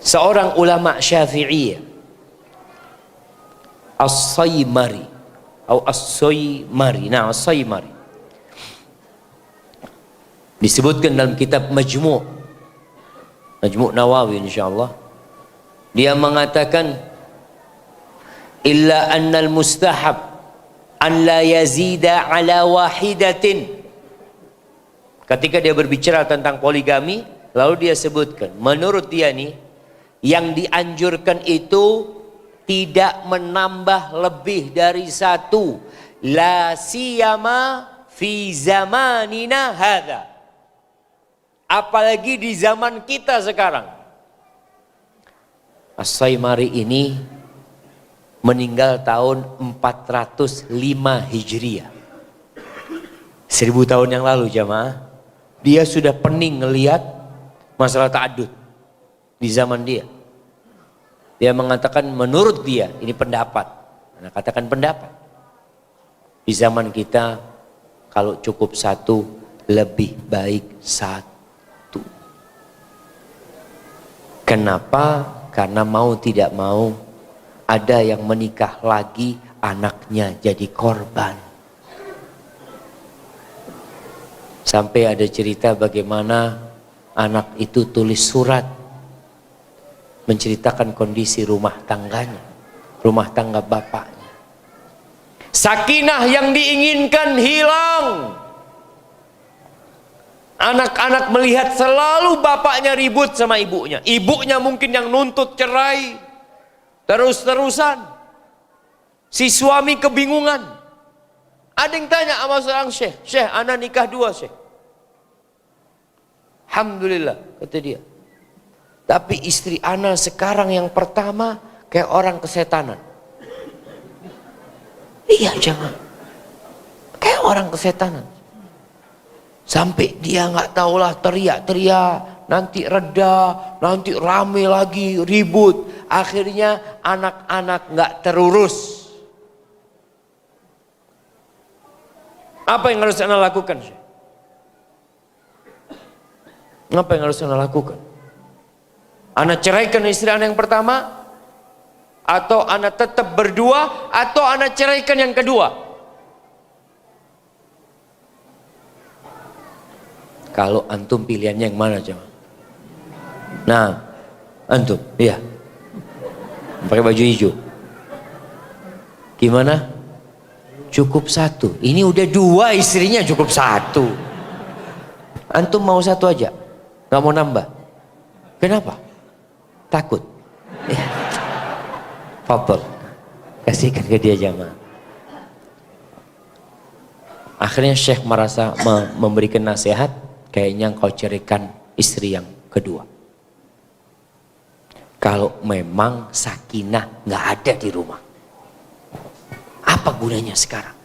Seorang ulama Syafi'iyah, As-Saymari atau As-Saymari, nah As-Saymari, disebutkan dalam kitab Majmu' Nawawi insyaallah, dia mengatakan illa annal mustahab an la yazida ala wahidatin. Ketika dia berbicara tentang poligami, lalu dia sebutkan menurut dia nih, yang dianjurkan itu tidak menambah lebih dari satu, la siyama fi zamanina hadza, apalagi di zaman kita sekarang. As-Saymari ini meninggal tahun 405 Hijriah, 1000 tahun yang lalu jamaah. Dia sudah pening ngelihat masalah ta'adud di zaman dia. Dia mengatakan menurut dia, ini pendapat, nah, katakan pendapat, di zaman kita kalau cukup satu lebih baik satu. Kenapa? Karena mau tidak mau ada yang menikah lagi, anaknya jadi korban. Sampai ada cerita bagaimana anak itu tulis surat menceritakan kondisi rumah tangganya, rumah tangga bapaknya. Sakinah yang diinginkan hilang. Anak-anak melihat selalu bapaknya ribut sama ibunya. Ibunya mungkin yang nuntut cerai terus-terusan. Si suami kebingungan. Ada yang tanya sama seorang syekh, "Syekh, ana nikah dua, Syekh." Alhamdulillah, kata dia. Tapi istri ana sekarang yang pertama kayak orang kesetanan. Iya jangan, kayak orang kesetanan. Sampai dia nggak tahulah teriak-teriak, nanti reda, nanti rame lagi, ribut. Akhirnya anak-anak nggak terurus. Apa yang harus anda lakukan? Apa yang harus anda lakukan? Anda ceraikan istri anda yang pertama, atau anda tetap berdua, atau anda ceraikan yang kedua? Kalau antum pilihannya yang mana coba? Nah, antum, iya, pakai baju hijau. Gimana? Cukup satu. Ini udah dua istrinya, cukup satu. Antum mau satu aja, nggak mau nambah. Kenapa? Takut. Fadhol, kasihkan ke dia jamaah. Akhirnya Syekh merasa memberikan nasihat, kayaknya engkau ceraikan istri yang kedua. Kalau memang sakinah nggak ada di rumah, apa gunanya sekarang?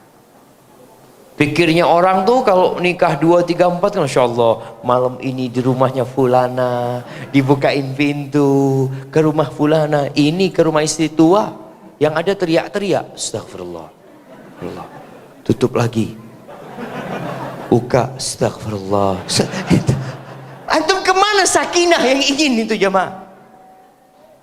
Pikirnya orang tuh kalau nikah 2, 3, 4, Masya Allah, malam ini di rumahnya fulana, dibukain pintu, ke rumah fulana, ini ke rumah istri tua, yang ada teriak-teriak, astagfirullah, Allah, tutup lagi, buka, astagfirullah. Antum kemana sakinah yang ingin itu jamaah?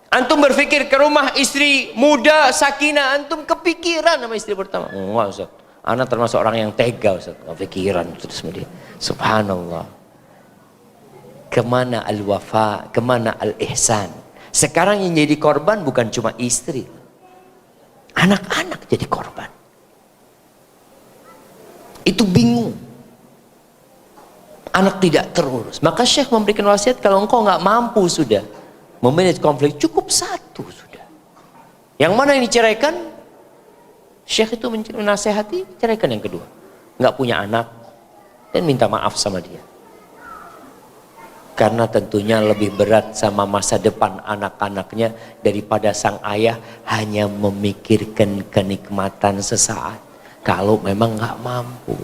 Antum berpikir ke rumah istri muda sakinah, antum kepikiran sama istri pertama. Enggak Ustaz, anak termasuk orang yang tega Ustaz, kepikiran terus sama dia. Subhanallah. Kemana al-wafa, kemana al-ihsan? Sekarang yang jadi korban bukan cuma istri, anak-anak jadi korban. Itu bingung, anak tidak terurus. Maka Syekh memberikan wasiat, kalau engkau nggak mampu sudah memanage konflik, cukup satu sudah. Yang mana yang diceraikan? Syekh itu menasehati, ceraikan yang kedua. Nggak punya anak, dan minta maaf sama dia. Karena tentunya lebih berat sama masa depan anak-anaknya daripada sang ayah hanya memikirkan kenikmatan sesaat. Kalau memang nggak mampu.